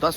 10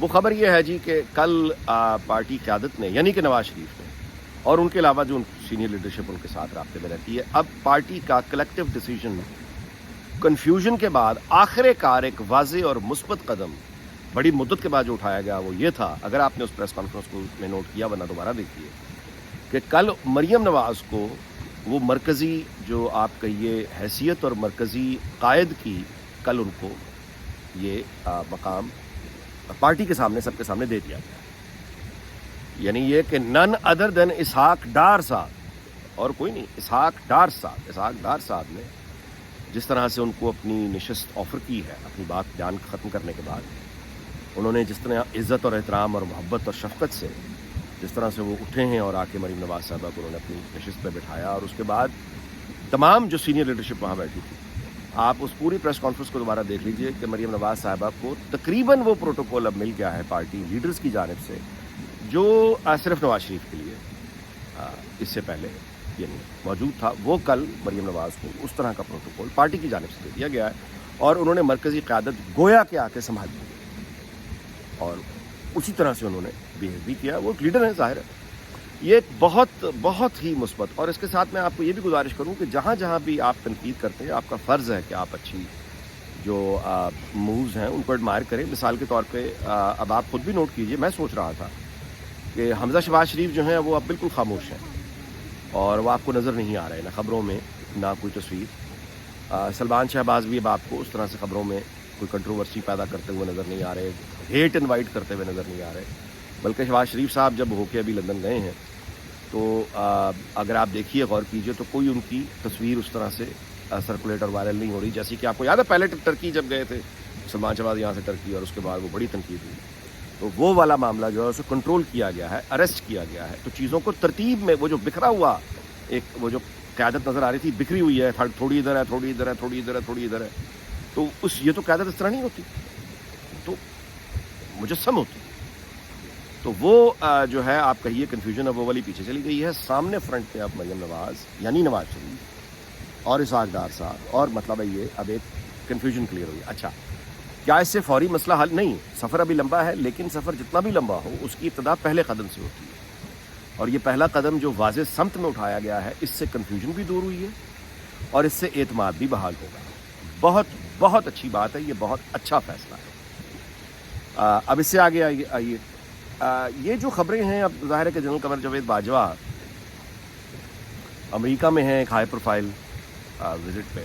وہ خبر یہ ہے جی کہ کل پارٹی قیادت نے یعنی کہ نواز شریف نے اور ان کے علاوہ جو سینئر لیڈرشپ ان کے ساتھ رابطے میں رہتی ہے، اب پارٹی کا کلیکٹیو ڈیسیژن کنفیوژن کے بعد آخر کار ایک واضح اور مثبت قدم بڑی مدت کے بعد جو اٹھایا گیا وہ یہ تھا، اگر آپ نے اس پریس کانفرنس کو میں نوٹ کیا ورنہ دوبارہ دیکھیے، کہ کل مریم نواز کو وہ مرکزی جو آپ کہیے حیثیت اور مرکزی قائد کی کل ان کو یہ مقام پارٹی کے سامنے سب کے سامنے دے دیا گیا، یعنی یہ کہ نن ادر دین اسحاق ڈار صاحب اور کوئی نہیں، اسحاق ڈار صاحب نے جس طرح سے ان کو اپنی نشست آفر کی ہے، اپنی بات بیان ختم کرنے کے بعد انہوں نے جس طرح عزت اور احترام اور محبت اور شفقت سے جس طرح سے وہ اٹھے ہیں اور آ کے مریم نواز صاحبہ کو انہوں نے اپنی نشست پہ بٹھایا، اور اس کے بعد تمام جو سینئر لیڈرشپ وہاں بیٹھی تھی، آپ اس پوری پریس کانفرنس کو دوبارہ دیکھ لیجئے کہ مریم نواز صاحبہ کو تقریباً وہ پروٹوکول اب مل گیا ہے پارٹی لیڈرز کی جانب سے جو صرف نواز شریف کے لیے اس سے پہلے یعنی موجود تھا، وہ کل مریم نواز کو اس طرح کا پروٹوکول پارٹی کی جانب سے دے دیا گیا ہے، اور انہوں نے مرکزی قیادت گویا کے آ کے سنبھال لی اور اسی طرح سے انہوں نے بیہیو بھی کیا، وہ ایک لیڈر ہیں ظاہر ہے، یہ ایک بہت بہت ہی مثبت، اور اس کے ساتھ میں آپ کو یہ بھی گزارش کروں کہ جہاں جہاں بھی آپ تنقید کرتے ہیں آپ کا فرض ہے کہ آپ اچھی جو مووز ہیں ان کو ایڈمائر کریں، مثال کے طور پہ اب آپ خود بھی نوٹ کیجئے، میں سوچ رہا تھا کہ حمزہ شہباز شریف جو ہیں وہ اب بالکل خاموش ہیں اور وہ آپ کو نظر نہیں آ رہے، نہ خبروں میں نہ کوئی تصویر، سلمان شہباز بھی اب آپ کو اس طرح سے خبروں میں کوئی کنٹروورسی پیدا کرتے ہوئے نظر نہیں آ رہے، ہیٹ انوائٹ کرتے ہوئے نظر نہیں آ رہے، بلکہ شہباز شریف صاحب جب ہو کے ابھی لندن گئے ہیں تو اگر آپ دیکھیے غور کیجئے تو کوئی ان کی تصویر اس طرح سے سرکولیٹ اور وائرل نہیں ہو رہی، جیسے کہ آپ کو یاد ہے پہلے ٹرکی جب گئے تھے سلمان شہباز یہاں سے ٹرکی، اور اس کے بعد وہ بڑی تنقید ہوئی، تو وہ والا معاملہ جو ہے اسے کنٹرول کیا گیا ہے، اریسٹ کیا گیا ہے، تو چیزوں کو ترتیب میں وہ جو بکھرا ہوا ایک وہ جو قیادت نظر آ رہی تھی بکھری ہوئی ہے، تھوڑی ادھر ہے تھوڑی ادھر ہے تھوڑی ادھر ہے تھوڑی ادھر ہے، تو یہ تو قیادت اس طرح نہیں ہوتی، تو مجسم ہوتی، تو وہ جو ہے آپ کہیے کنفیوژن اب وہ والی پیچھے چلی گئی ہے، سامنے فرنٹ پہ اب مریم نواز یعنی نواز شریف اور اسحاق ڈار صاحب، اور مطلب ہے یہ اب ایک کنفیوژن کلیئر ہوئی۔ اچھا کیا اس سے فوری مسئلہ حل نہیں؟ سفر ابھی لمبا ہے، لیکن سفر جتنا بھی لمبا ہو اس کی ابتدا پہلے قدم سے ہوتی ہے، اور یہ پہلا قدم جو واضح سمت میں اٹھایا گیا ہے اس سے کنفیوژن بھی دور ہوئی ہے اور اس سے اعتماد بھی بحال ہوگا، بہت بہت اچھی بات ہے، یہ بہت اچھا فیصلہ ہے۔ اب اس سے آگے آئیے، یہ جو خبریں ہیں، اب ظاہر ہے کہ جنرل قمر جاوید باجوہ امریکہ میں ہیں ایک ہائی پروفائل وزٹ پہ،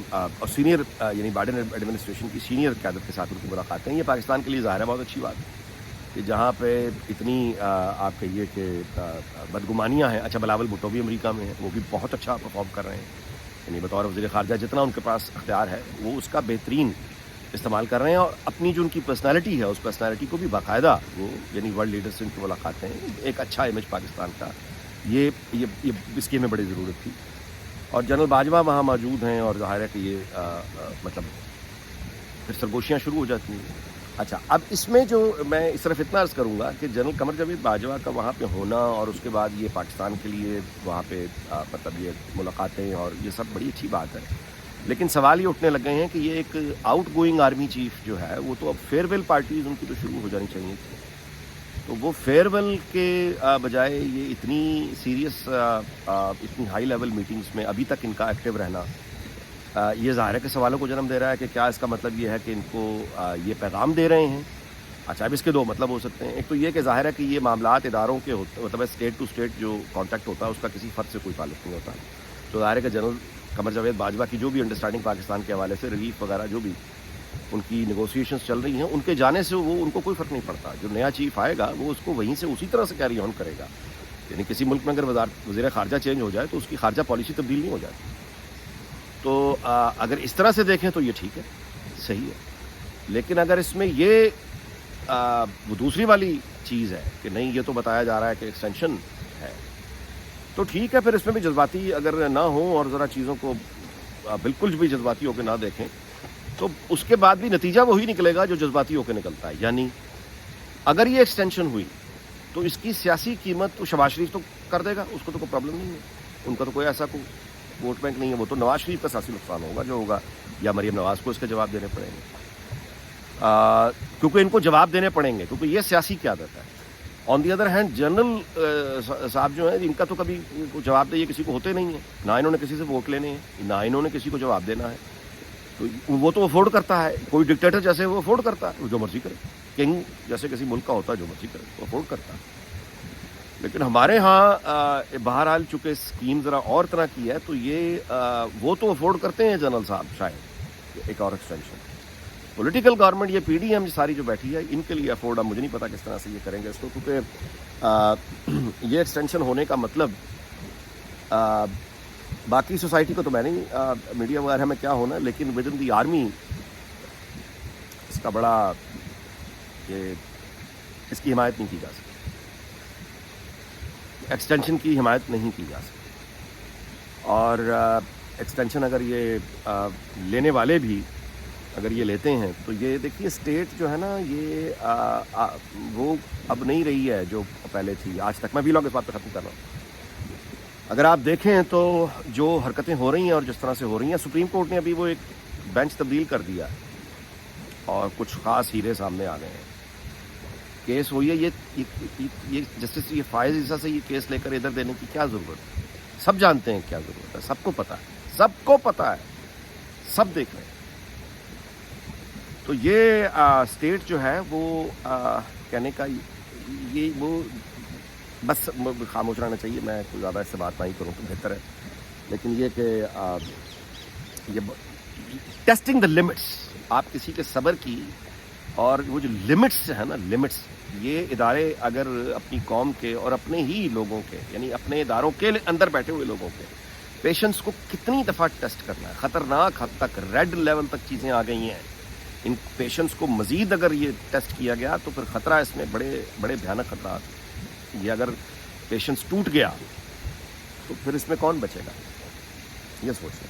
اور سینئر یعنی بائیڈن ایڈمنسٹریشن کی سینئر قیادت کے ساتھ ان کی ملاقاتیں، یہ پاکستان کے لیے ظاہر ہے بہت اچھی بات ہے کہ جہاں پہ اتنی آپ کہیے کہ بدگمانیاں ہیں۔ اچھا بلاول بھٹو بھی امریکہ میں ہیں، وہ بھی بہت اچھا پرفارم کر رہے ہیں، یعنی بطور وزیر خارجہ جتنا ان کے پاس اختیار ہے وہ اس کا بہترین استعمال کر رہے ہیں، اور اپنی جو ان کی پرسنالٹی ہے اس پرسنالٹی کو بھی باقاعدہ وہ یعنی ورلڈ لیڈر سے ان کی ملاقاتیں ہیں، ایک اچھا امیج پاکستان کا، یہ اس کی ہمیں بڑی ضرورت تھی، اور جنرل باجوہ وہاں موجود ہیں، اور ظاہر ہے کہ یہ مطلب پھر سرگوشیاں شروع ہو جاتی ہیں۔ اچھا اب اس میں جو میں صرف اتنا عرض کروں گا کہ جنرل قمر جاوید باجوہ کا وہاں پہ ہونا اور اس کے بعد یہ پاکستان کے لیے وہاں پہ مطلب یہ ملاقاتیں اور یہ سب بڑی اچھی بات ہے، لیکن سوال یہ اٹھنے لگ گئے ہیں کہ یہ ایک آؤٹ گوئنگ آرمی چیف جو ہے وہ تو اب فیئر ویل پارٹیز ان کی تو شروع ہو جانی چاہیے تھی، تو وہ فیئر ویل کے بجائے یہ اتنی سیریس اتنی ہائی لیول میٹنگز میں ابھی تک ان کا ایکٹیو رہنا یہ ظاہر ہے کہ سوالوں کو جنم دے رہا ہے کہ کیا اس کا مطلب یہ ہے کہ ان کو یہ پیغام دے رہے ہیں۔ اچھا اب اس کے دو مطلب ہو سکتے ہیں، ایک تو یہ کہ ظاہر ہے کہ یہ معاملات اداروں کے مطلب اسٹیٹ ٹو اسٹیٹ جو کانٹیکٹ ہوتا ہے اس کا کسی فرد سے کوئی تعلق نہیں ہوتا، تو ظاہر ہے کہ جنرل قمر جاوید باجوہ کی جو بھی انڈرسٹینڈنگ پاکستان کے حوالے سے ریلیف وغیرہ جو بھی ان کی نیگوسیشنز چل رہی ہیں ان کے جانے سے وہ ان کو کوئی فرق نہیں پڑتا، جو نیا چیف آئے گا وہ اس کو وہیں سے اسی طرح سے کیری آن کرے گا، یعنی کسی ملک میں اگر وزیر خارجہ چینج ہو جائے تو اس کی خارجہ پالیسی تبدیل نہیں ہو جاتی، تو اگر اس طرح سے دیکھیں تو یہ ٹھیک ہے، صحیح ہے، لیکن اگر اس میں یہ وہ دوسری والی چیز ہے کہ نہیں یہ تو بتایا جا رہا ہے کہ ایکسٹینشن ہے، تو ٹھیک ہے، پھر اس میں بھی جذباتی اگر نہ ہوں اور ذرا چیزوں کو بالکل بھی جذباتی ہو کے نہ دیکھیں تو اس کے بعد بھی نتیجہ وہی نکلے گا جو جذباتی ہو کے نکلتا ہے، یعنی اگر یہ ایکسٹینشن ہوئی تو اس کی سیاسی قیمت تو شہباز شریف تو کر دے گا، اس کو تو کوئی پرابلم نہیں ہے، ان کا تو کوئی ایسا کوئی ووٹ بینک نہیں ہے، وہ تو نواز شریف کا سیاسی نقصان ہوگا جو ہوگا، یا مریم نواز کو اس کے جواب دینے پڑیں گے۔ کیونکہ ان کو جواب دینے پڑیں گے، کیونکہ یہ سیاسی قیادت ہے. آن دی ادر ہینڈ جنرل صاحب جو ہیں ان کا تو کبھی جواب دہی کسی کو ہوتے نہیں ہیں، نہ انہوں نے کسی سے ووٹ لینے ہیں، نہ انہوں نے کسی کو جواب دینا ہے. تو وہ تو افورڈ کرتا ہے، کوئی ڈکٹیٹر جیسے وہ افورڈ کرتا ہے، وہ جو مرضی کرے. کنگ جیسے کسی ملک کا ہوتا ہے، جو مرضی کرے وہ افورڈ کرتا ہے. لیکن ہمارے ہاں بہرحال چونکہ اسکیم ذرا اور طرح کی ہے، تو یہ وہ تو افورڈ کرتے ہیں جنرل صاحب شاید ایک اور ایکسٹینشن. پولیٹیکل گورنمنٹ یہ پی ڈی ایم ساری جو بیٹھی ہے، ان کے لیے افورڈ اب مجھے نہیں پتا کس طرح سے یہ کریں گے اس کو، کیونکہ یہ ایکسٹینشن ہونے کا مطلب باقی سوسائٹی کو تو میں نہیں میڈیا وغیرہ میں کیا ہونا، لیکن ود ان دی آرمی اس کا بڑا کہ اس کی حمایت نہیں کی جا سکتی، ایکسٹینشن کی حمایت نہیں کی جا سکتی. اور ایکسٹینشن اگر یہ لینے والے بھی اگر یہ لیتے ہیں تو یہ دیکھیے اسٹیٹ جو ہے نا یہ وہ اب نہیں رہی ہے جو پہلے تھی آج تک. میں ویلاگ اس بات پہ ختم کر رہا ہوں. اگر آپ دیکھیں تو جو حرکتیں ہو رہی ہیں اور جس طرح سے ہو رہی ہیں، سپریم کورٹ نے ابھی وہ ایک بینچ تبدیل کر دیا اور کچھ خاص ہیرے سامنے آ گئے ہیں. کیس ہوئی ہے یہ جسٹس یہ فائز عیسیٰ سے یہ کیس لے کر ادھر دینے کی کیا ضرورت ہے؟ سب جانتے ہیں کیا ضرورت ہے، سب کو پتہ ہے، سب کو پتہ ہے، سب دیکھ رہے ہیں. تو یہ اسٹیٹ جو ہے وہ کہنے کا یہ وہ بس خاموش رہنا چاہیے. میں کوئی زیادہ اس سے بات نہیں کروں تو بہتر ہے. لیکن یہ کہ یہ ٹیسٹنگ دا لمٹس، آپ کسی کے صبر کی اور وہ جو لمٹس ہے نا، لمٹس یہ ادارے اگر اپنی قوم کے اور اپنے ہی لوگوں کے یعنی اپنے اداروں کے اندر بیٹھے ہوئے لوگوں کے پیشنس کو کتنی دفعہ ٹیسٹ کرنا ہے. خطرناک حد تک ریڈ لیول تک چیزیں آ گئی ہیں. ان پیشنس کو مزید اگر یہ ٹیسٹ کیا گیا تو پھر خطرہ اس میں بڑے بڑے بھیانک خطرات. یہ اگر پیشنس ٹوٹ گیا تو پھر اس میں کون بچے گا؟ یہ سوچیں.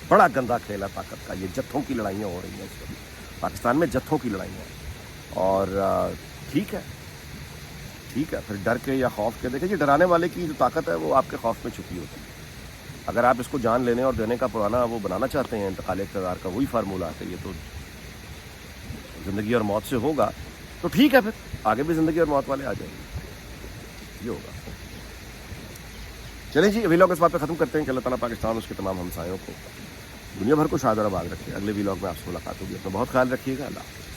بڑا گندا کھیل ہے طاقت کا. یہ جتھوں کی لڑائیاں ہو رہی ہیں اس وقت پاکستان میں، جتھوں کی لڑائیاں ہیں. اور ٹھیک ہے پھر ڈر کے یا خوف کے دیکھیں کہ ڈرانے والے کی جو طاقت ہے وہ آپ کے خوف میں چھپی ہوتی ہے. اگر آپ اس کو جان لینے اور دینے کا پرانا وہ بنانا چاہتے ہیں انتقال اقتدار کا وہی فارمولہ ہے کہ یہ تو زندگی اور موت سے ہوگا، تو ٹھیک ہے پھر آگے بھی زندگی اور موت والے آ جائیں گے، یہ ہوگا. چلیں جی ویلاگ اس بات پہ ختم کرتے ہیں کہ اللہ تعالیٰ پاکستان اس کے تمام ہمسایوں کو دنیا بھر کو شاد اور آباد رکھے. اگلے ویلاگ میں آپ سے ملاقات ہوگی. اپنا بہت خیال رکھیے گا. اللہ حافظ.